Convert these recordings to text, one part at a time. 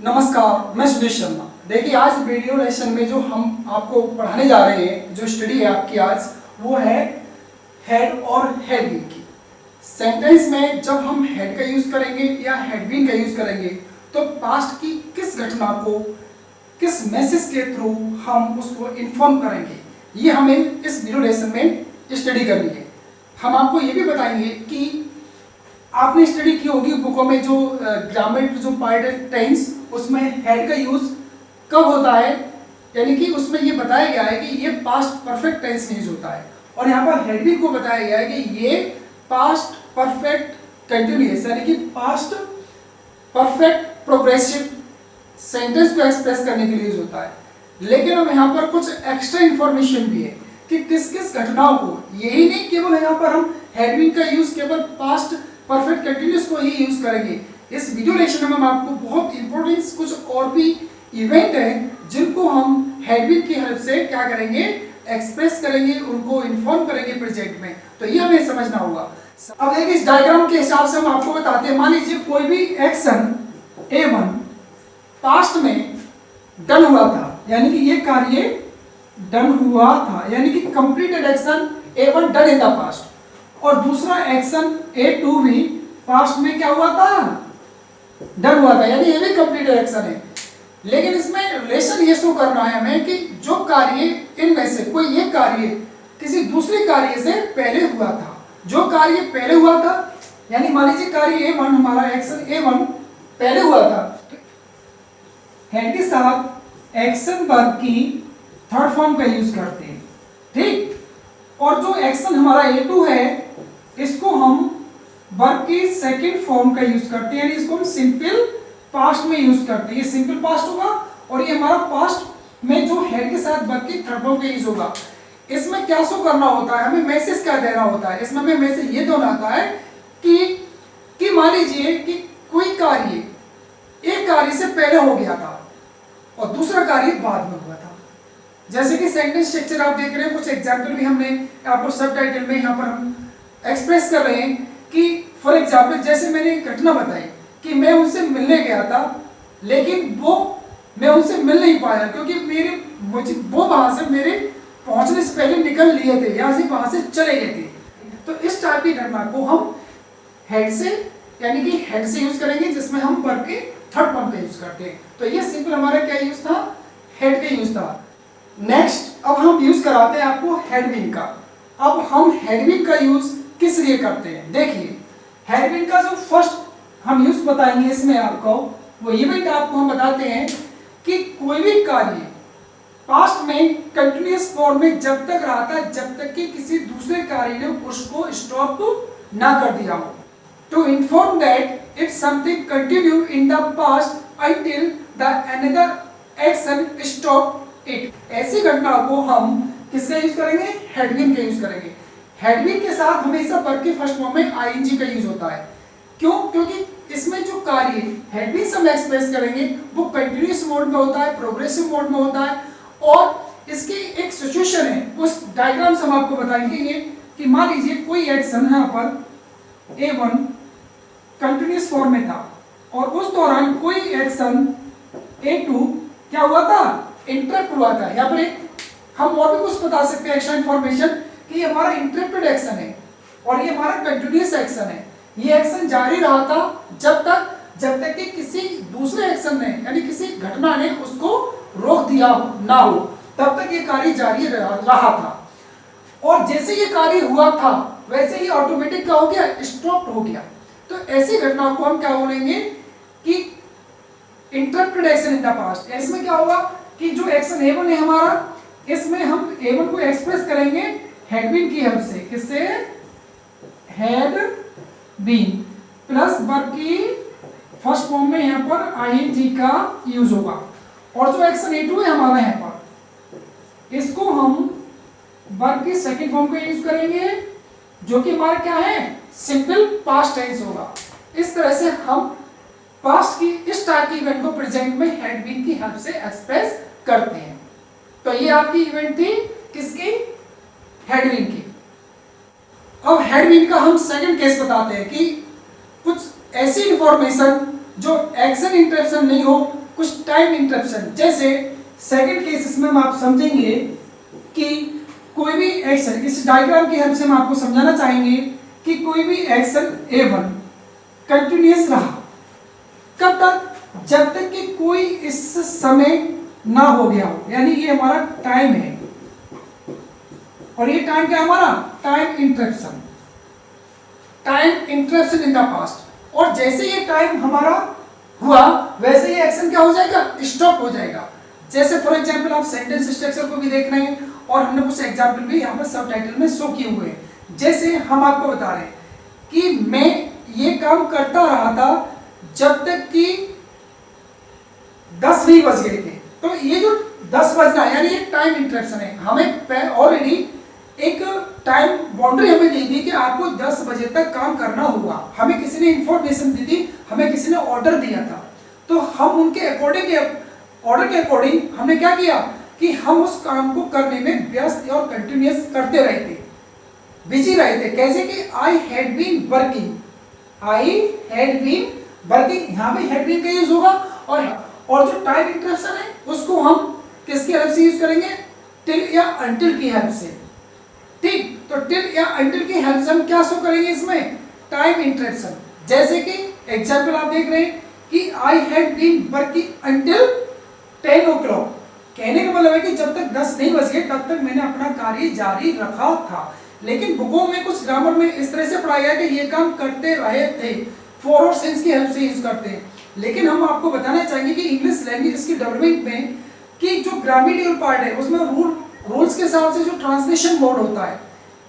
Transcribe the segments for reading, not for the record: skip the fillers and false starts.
नमस्कार, मैं सुदेश शर्मा। देखिए, आज वीडियो लेसन में जो हम आपको पढ़ाने जा रहे हैं, जो स्टडी है आपकी आज, वो है हेड और हेडविंग की। सेंटेंस में जब हम हेड का यूज करेंगे या हेडविंग का यूज करेंगे तो पास्ट की किस घटना को किस मैसेज के थ्रू हम उसको इन्फॉर्म करेंगे, ये हमें इस वीडियो लेसन में स्टडी करनी है। हम आपको ये भी बताएंगे कि आपने स्टडी की होगी बुकों में, जो ग्रामर जो पार्ट है टेंस, उसमें हेड का यूज कब होता है, यानी कि उसमें ये बताया गया है कि ये पास्ट परफेक्ट टेंस में यूज होता है। और यहाँ पर हेडविंग को बताया गया है कि ये पास्ट परफेक्ट कंटिन्यूअस यानी कि पास्ट परफेक्ट प्रोग्रेसिव सेंटेंस को एक्सप्रेस करने के लिए यूज होता है। लेकिन अब यहाँ पर कुछ एक्स्ट्रा इंफॉर्मेशन भी है कि किस किस घटनाओं को, यही नहीं केवल यहाँ पर हम हेडविंग का यूज केवल पास्ट परफेक्ट कंटिन्यूअस को ही यूज करेंगे। इस वीडियो लेक्चर में हम आपको बहुत इंपॉर्टेंट कुछ और भी इवेंट हैं जिनको हम हेडविंग की हेल्प से क्या करेंगे, एक्सप्रेस करेंगे, उनको इन्फॉर्म करेंगे प्रेजेंट में। तो ये हमें समझना होगा। अब देखिए, इस डायग्राम के हिसाब से हम आपको बताते हैं। मान लीजिए कोई भी एक्शन A1 पास्ट में डन हुआ था, यानी कि ये कार्य डन हुआ था, यानी कि completed action A1 done in the past. और दूसरा एक्शन A2 भी पास्ट में क्या हुआ था, डन हुआ था, यानी ये भी कंप्लीटेड एक्शन है। लेकिन इसमें रिलेशन ये शो करना है हमें कि जो कार्य इनमें से कोई एक कार्य किसी दूसरे कार्य से पहले हुआ था। जो कार्य पहले हुआ था, यानी मान लीजिए कार्य A1, हमारा एक्शन A1 पहले हुआ था, हेड के साथ एक्शन वर्ब की थर्ड फॉर्म का यूज करते हैं, ठीक। और जो एक्शन हमारा A2 है, इसको हम वर्ब की सेकंड फॉर्म का यूज करते हैं, यानी इसको हम सिंपल पास्ट में यूज करते हैं। ये सिंपल पास्ट होगा और ये हमारा पास्ट में जो हेड के साथ वर्ब की थर्ड फॉर्म का यूज होगा। इसमें क्या शो करना होता है, हमें मैसेज क्या देना होता है। इसमें हमें मैसेज ये देना होता है कि मान लीजिए कि कोई कार्य एक कार्य से पहले हो गया था और दूसरा कार्य बाद में हुआ था। जैसे कि सेंटेंस स्ट्रक्चर आप देख रहे हैं, कुछ एग्जाम्पल भी हमने आपको सबटाइटल में यहाँ पर हम एक्सप्रेस कर रहे हैं कि फॉर एग्जाम्पल जैसे मैंने एक घटना बताई कि मैं उनसे मिलने गया था, लेकिन मैं उनसे मिल नहीं पाया क्योंकि मुझे वो वहां से मेरे पहुंचने से पहले निकल लिए थे, यहाँ से वहां से चले गए थे। तो इस टाइप की घटना को हम हेड से, यानी कि हेड से यूज करेंगे, जिसमें हम वर्ब के थर्ड फॉर्म का यूज करते हैं। तो ये सिंपल हमारा क्या यूज था, हेड का यूज था। नेक्स्ट अब हम यूज कराते हैं आपको हेडविंग का। अब हम हेडविंग का यूज किस लिए करते हैं, देखिए हेडविंग का जो फर्स्ट हम यूज बताएंगे इसमें आपको, वो इवेंट आपको हम बताते हैं कि कोई भी कार्य पास्ट में कंटिन्यूअस फॉर्म में जब तक रहा था जब तक कि किसी दूसरे कार्य ने उसको स्टॉप ना कर दिया हो। To inform that if something continue in the past until the another action stop it. ऐसी घटना को हम किससे यूज करेंगे, हेडविंग का यूज करेंगे। हेडविंग के साथ हमेशा वर्ब के फर्स्ट फॉर्म में आईएनजी का यूज होता है। क्यों, क्योंकि इसमें जो कार्य हेडविंग से हम एक्सप्रेस करेंगे वो कंटिन्यूअस मोड में होता है, प्रोग्रेसिव मोड में होता है। और इसकी एक सिचुएशन है, उस डायग्राम से हम आपको बताएंगे ये कि मान लीजिए कोई एक्शन यहाँ पर A1 कंटिन्यूअस फॉर्म में था और उस दौरान कोई एक्शन A2 क्या हुआ था, इंटरप्ट हुआ था। यहाँ पर एक हम और भी कुछ बता सकते हैं एक्स्ट्रा इन्फॉर्मेशन कि ये हमारा इंटरप्टेड एक्शन है और ये हमारा कंटिन्यूअस एक्शन है। ये एक्शन जारी रहा था जब तक कि किसी दूसरे एक्शन ने, यानी किसी घटना ने उसको रोक दिया ना हो, तब तक ये कार्य जारी रहा था। और जैसे ये कार्य हुआ था वैसे ही ऑटोमेटिक क्या हो गया, स्टॉप हो गया। तो ऐसी घटना को हम क्या बोलेंगे कि interrupted action in the past. इसमें क्या होगा कि जो एक्शन A1 है हमारा, इसमें हम A1 को एक्सप्रेस करेंगे हेडविंग की हेल्प से। किससे, हेडविंग प्लस वर्ब की फर्स्ट फॉर्म में यहाँ पर आईएनजी का यूज होगा। और जो एक्शन A2 है हमारा यहाँ पर, इसको हम वर्ब की सेकंड फॉर्म का यूज करेंगे, जो कि हमारा क्या है, सिंपल पास्ट टेंस होगा। इस तरह से हम पास्ट की इस टाइप की इवेंट को प्रेजेंट में हेडविंग की हेल्प से एक्सप्रेस करते हैं। तो ये आपकी इवेंट थी किसकी, हेडविंग की। अब हेडविंग का हम सेकंड केस बताते हैं कि कुछ ऐसी इंफॉर्मेशन जो एक्शन इंटरप्शन नहीं हो कुछ टाइम इंटरप्शन, जैसे सेकंड केसेस में हम आप समझेंगे कि कोई भी एक्शन, इस डायग्राम की हेल्प से हम आपको समझाना चाहेंगे कि कोई भी एक्शन A1 कंटिन्यूअस रहा कब तक, जब तक कि कोई इस समय ना हो गया हो, यानी ये हमारा टाइम है और ये टाइम क्या हमारा time interruption, time interruption in the past. और जैसे ये टाइम हमारा हुआ वैसे ये एक्शन क्या हो जाएगा, स्टॉप हो जाएगा। जैसे फॉर एग्जांपल आप सेंटेंस स्ट्रक्चर को भी देख रहे हैं और हमने कुछ एग्जांपल भी यहाँ पर सब टाइटल में शो किए हुए हैं। जैसे हम आपको बता रहे हैं कि मैं ये काम करता रहा था जब तक कि 10 नहीं बज गए थे, तो ये जो 10 बजना यानी ये टाइम इंटरप्शन है। हमें ऑलरेडी एक टाइम बाउंड्री हमें दी थी कि आपको 10 बजे तक काम करना होगा, हमें किसी ने इंफॉर्मेशन दी थी, हमें किसी ने ऑर्डर दिया था, तो हम उनके अकॉर्डिंग ऑर्डर के अकॉर्डिंग हमने क्या किया कि हम उस काम को करने में व्यस्त और कंटिन्यूअस करते रहे थे, बिजी रहे थे। कैसे कि I had been working, I had been working, यहाँ पे हैड बीन का यूज होगा। और जो टाइम इंटरप्शन है उसको हम किसकी हेल्प से यूज करेंगे, टिल या अंटिल की हेल्प से। ठीक, तो टिल या अंटिल की हेल्प से हम क्या शो करेंगे इसमें, टाइम इंटरप्शन। जैसे कि एग्जांपल आप देख रहे हैं कि I had been working until 10 o'clock, कहने का मतलब है कि जब तक 10 नहीं बज गए तब तक मैंने अपना कार्य जारी रखा था। लेकिन बुकों में कुछ ग्रामर में इस तरह से पढ़ाया गया कि ये काम करते रहे थे, फॉर और सिंस की हेल्प से यूज करते हैं। लेकिन हम आपको बताना चाहेंगे कि इंग्लिश लैंग्वेज की डेवलपमेंट में कि जो ग्रामेटिकल पार्ट है उसमें रूल्स के हिसाब से जो ट्रांसलेशन मोड होता है,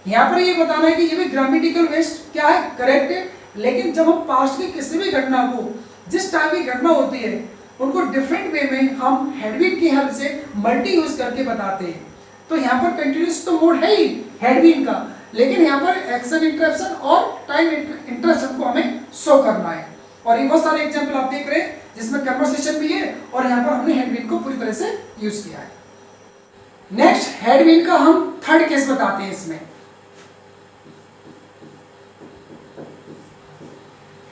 यहाँ पर ये बताना है कि ये भी ग्रामेटिकल वेस्ट क्या है, करेक्ट है। लेकिन जब हम पास्ट की किसी भी घटना को, जिस टाइप की घटना होती है उनको डिफरेंट वे में हम हेडविन की हेल्प से मल्टी यूज करके बताते हैं। तो यहाँ पर कंटिन्यूस तो मोड है ही हेडविन का, लेकिन यहाँ पर एक्शन इंटरप्शन और टाइम इंटरप्शन को हमें शो करना है। और ये बहुत सारे एग्जांपल आप देख रहे हैं जिसमें कन्वर्सेशन भी है और यहाँ पर हमने हेडविन को पूरी तरह से यूज किया है। नेक्स्ट हेडविन का हम थर्ड केस बताते हैं। इसमें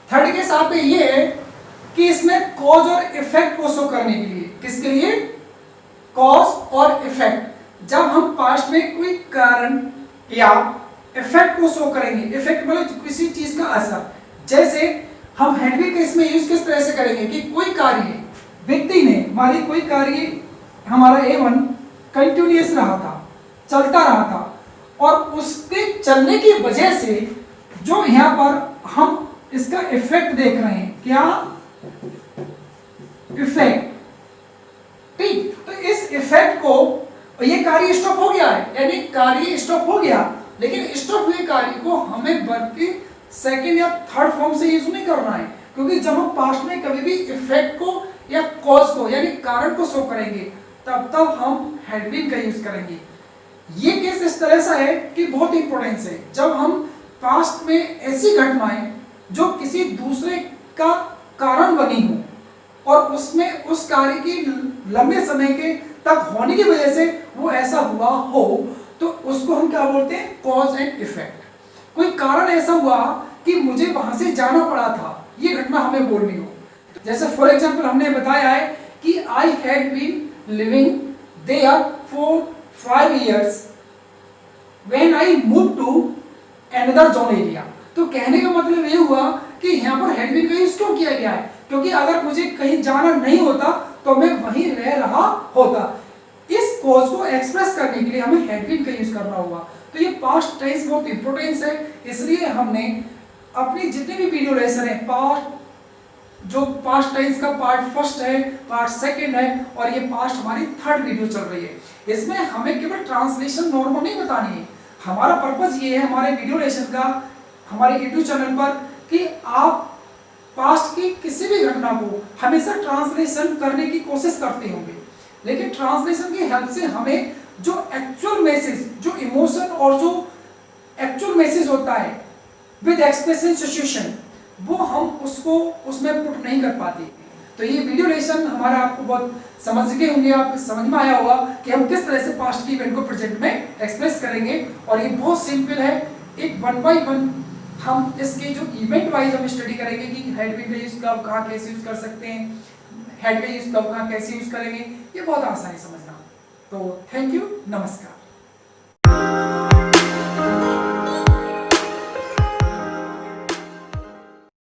थर्ड केस आप ये है कि इसमें कॉज और इफेक्ट को शो करने के लिए, किसके लिए, कॉज और इफेक्ट। जब हम पास्ट में कोई कारण या इफेक्ट को शो करेंगे, इफेक्ट मतलब किसी चीज का असर, जैसे हम हेडविन का इसमें यूज किस तरह से करेंगे कि कोई कार्य व्यक्ति ने, हमारी कोई कार्य हमारा A1 कंटिन्यूअस रहा था, चलता रहा था, और उसके चलने की वजह से जो यहाँ पर हम इसका इफेक्ट देख रहे हैं, क्या इफेक्ट, ठीक। तो इस इफेक्ट को, ये कार्य स्टॉप हो गया है, यानी कार्य स्टॉप हो गया, लेकिन स्टॉप हुए कार्य को हमें वर्ब के सेकंड या थर्ड फॉर्म से यूज नहीं करना है, क्योंकि जब हम पास्ट में कभी भी इफेक्ट को या कॉज को यानी कारण को शो करेंगे तब हम हेडविन का यूज करेंगे। ये केस इस तरह से है कि बहुत इंपॉर्टेंस है। जब हम पास्ट में ऐसी घटनाएं जो किसी दूसरे का कारण बनी हो और उसमें उस कार्य की लंबे समय के तक होने की वजह से वो ऐसा हुआ हो, तो उसको हम क्या बोलते हैं, कॉज एंड इफेक्ट। कोई कारण ऐसा हुआ कि मुझे वहां से जाना पड़ा था, ये घटना हमें बोलनी हो। जैसे फॉर एग्जांपल हमने बताया है कि I had been living there for 5 years when I move to another zone area. तो कहने का मतलब ये हुआ कि यहाँ पर हैड बीन का यूज क्यों किया गया है, क्योंकि अगर मुझे कहीं जाना नहीं होता तो मैं वहीं रह रहा होता। इस कॉज को एक्सप्रेस करने के लिए हमें हैड बीन का यूज करना होगा। तो ये पास्ट टेंस बहुत इंपॉर्टेंस है, इसलिए हमने अपनी जितने भी वीडियो लेसन है, जो पास्ट टेंस का पार्ट फर्स्ट है, पार्ट सेकंड है, और ये पास्ट हमारी थर्ड वीडियो चल रही है। इसमें हमें केवल ट्रांसलेशन नॉर्मल नहीं बतानी है, हमारा पर्पज ये है हमारे वीडियो लेसन का, हमारे यूट्यूब चैनल पर, कि आप पास्ट की किसी भी घटना को हमेशा ट्रांसलेशन करने की कोशिश करते होंगे, लेकिन ट्रांसलेशन की हेल्प से हमें जो एक्चुअल मैसेज, जो इमोशन और जो एक्चुअल मैसेज होता है विद एक्सप्रेशन सिचुएशन, वो हम उसको उसमें पुट नहीं कर पाते। तो ये वीडियो लेसन हमारा आपको बहुत समझ गए होंगे, आपको समझ में आया होगा कि हम किस तरह से पास्ट की इवेंट को प्रेजेंट में एक्सप्रेस करेंगे। और ये बहुत सिंपल है, एक 1 by 1 हम इसके जो इवेंट वाइज हम स्टडी करेंगे कि हेड बीन का यूज कब कहाँ कैसे यूज कर सकते हैं, हेड का यूज कब कहाँ कैसे यूज करेंगे, ये बहुत आसान है समझना। तो थैंक यू, नमस्कार।